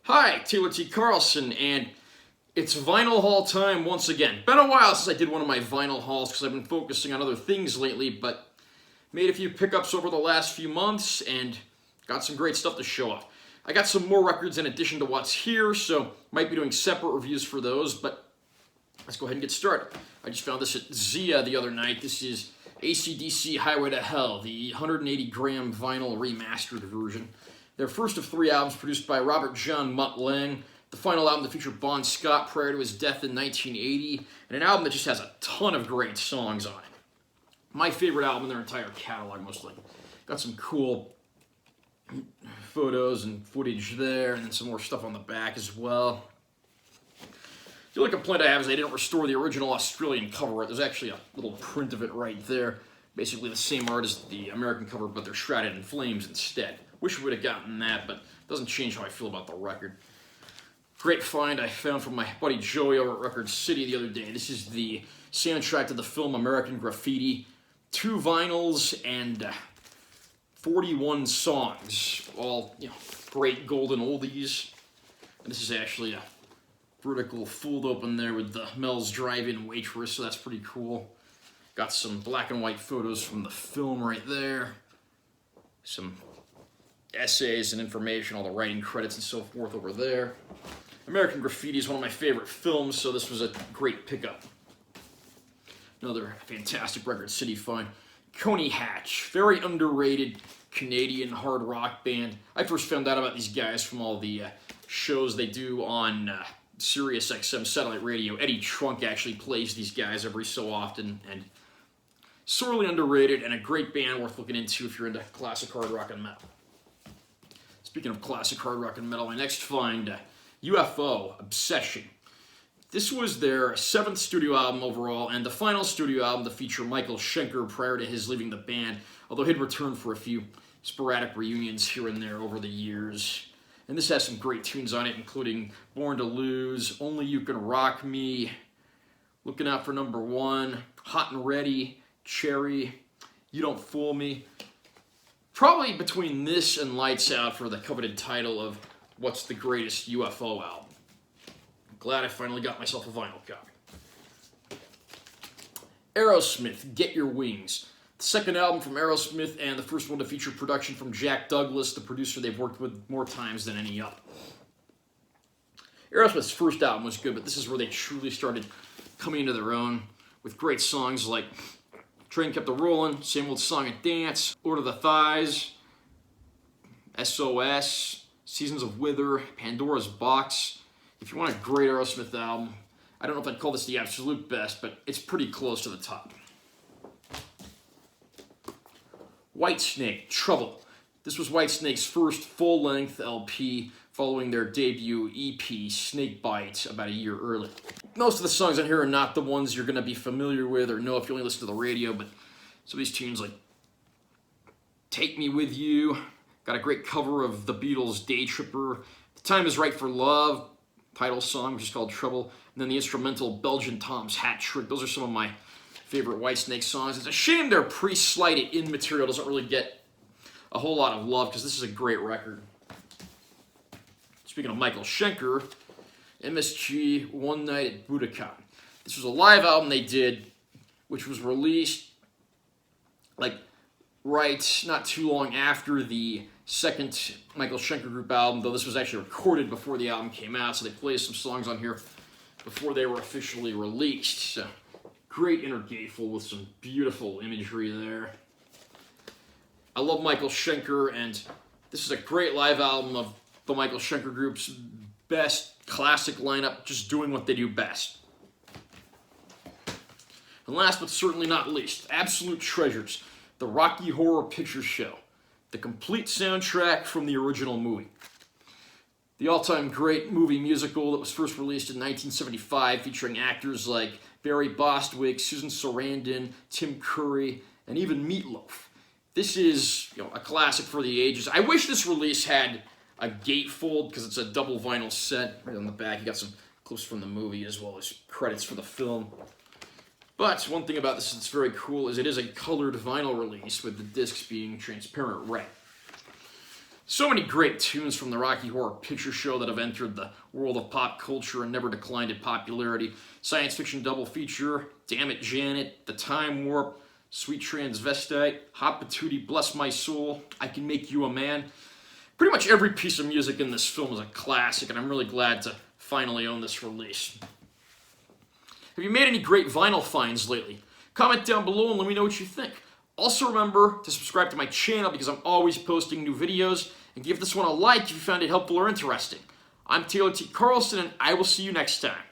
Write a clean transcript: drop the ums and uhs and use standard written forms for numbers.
Hi, Taylor T. Carlson, and it's vinyl haul time once again. Been a while since I did one of my vinyl hauls because I've been focusing on other things lately, but made a few pickups over the last few months and got some great stuff to show off. I got some more records in addition to what's here, so might be doing separate reviews for those, but let's go ahead and get started. I just found this at Zia the other night. This is ACDC Highway to Hell, the 180-gram vinyl remastered version. Their first of three albums produced by Robert John Mutt Lange, the final album that featured Bon Scott prior to his death in 1980, and an album that just has a ton of great songs on it. My favorite album in their entire catalog, mostly. Got some cool photos and footage there, and then some more stuff on the back as well. The only complaint I have is they didn't restore the original Australian cover art. There's actually a little print of it right there. Basically the same art as the American cover, but they're shrouded in flames instead. Wish we would have gotten that, but it doesn't change how I feel about the record. Great find I found from my buddy Joey over at Record City the other day. This is the soundtrack to the film American Graffiti. 2 vinyls and 41 songs. All, great golden oldies. And this is actually a vertical fold open there with the Mel's Drive-In waitress, so that's pretty cool. Got some black and white photos from the film right there. Some essays and information, all the writing credits and so forth over there. American Graffiti is one of my favorite films, so this was a great pickup. Another fantastic Record City find. Coney Hatch, very underrated Canadian hard rock band. I first found out about these guys from all the shows they do on Sirius XM satellite radio. Eddie Trunk actually plays these guys every so often, and sorely underrated and a great band worth looking into if you're into classic hard rock and metal. Speaking of classic hard rock and metal, my next find, UFO Obsession. This was their 7th studio album overall, and the final studio album to feature Michael Schenker prior to his leaving the band, although he'd returned for a few sporadic reunions here and there over the years. And this has some great tunes on it, including Born to Lose, Only You Can Rock Me, Looking Out for Number 1, Hot and Ready, Cherry, You Don't Fool Me. Probably between this and Lights Out for the coveted title of What's the Greatest UFO Album. I'm glad I finally got myself a vinyl copy. Aerosmith, Get Your Wings. The second album from Aerosmith and the first one to feature production from Jack Douglas, the producer they've worked with more times than any other. Aerosmith's first album was good, but this is where they truly started coming into their own with great songs like Train Kept A-Rollin', Same Old Song and Dance, Lord of the Thighs, SOS, Seasons of Wither, Pandora's Box. If you want a great Aerosmith album, I don't know if I'd call this the absolute best, but it's pretty close to the top. Whitesnake, Trouble. This was Whitesnake's first full-length LP following their debut EP, Snake Bite, about a year earlier. Most of the songs on here are not the ones you're going to be familiar with or know if you only listen to the radio, but some of these tunes like Take Me With You, got a great cover of the Beatles' Day Tripper, The Time Is Right for Love, title song, which is called Trouble, and then the instrumental Belgian Tom's Hat Trick. Those are some of my favorite Whitesnake songs. It's a shame their pre-Slide It In material doesn't really get a whole lot of love, because this is a great record. Speaking of Michael Schenker, MSG One Night at Budapest. This was a live album they did, which was released not too long after the second Michael Schenker Group album, though this was actually recorded before the album came out, so they played some songs on here before they were officially released. So, great inner gatefold with some beautiful imagery there. I love Michael Schenker, and this is a great live album of the Michael Schenker Group's best classic lineup, just doing what they do best. And last but certainly not least, absolute treasures, the Rocky Horror Picture Show, the complete soundtrack from the original movie. The all-time great movie musical that was first released in 1975, featuring actors like Barry Bostwick, Susan Sarandon, Tim Curry, and even Meatloaf. This is, a classic for the ages. I wish this release had a gatefold, because it's a double vinyl set. Right on the back, you got some clips from the movie as well as credits for the film. But one thing about this that's very cool is it is a colored vinyl release with the discs being transparent red. So many great tunes from the Rocky Horror Picture Show that have entered the world of pop culture and never declined in popularity. Science fiction double feature, Damn It Janet, The Time Warp, Sweet Transvestite, Hot Patootie, Bless My Soul, I Can Make You a Man. Pretty much every piece of music in this film is a classic, and I'm really glad to finally own this release. Have you made any great vinyl finds lately? Comment down below and let me know what you think. Also remember to subscribe to my channel because I'm always posting new videos, and give this one a like if you found it helpful or interesting. I'm Taylor T. Carlson, and I will see you next time.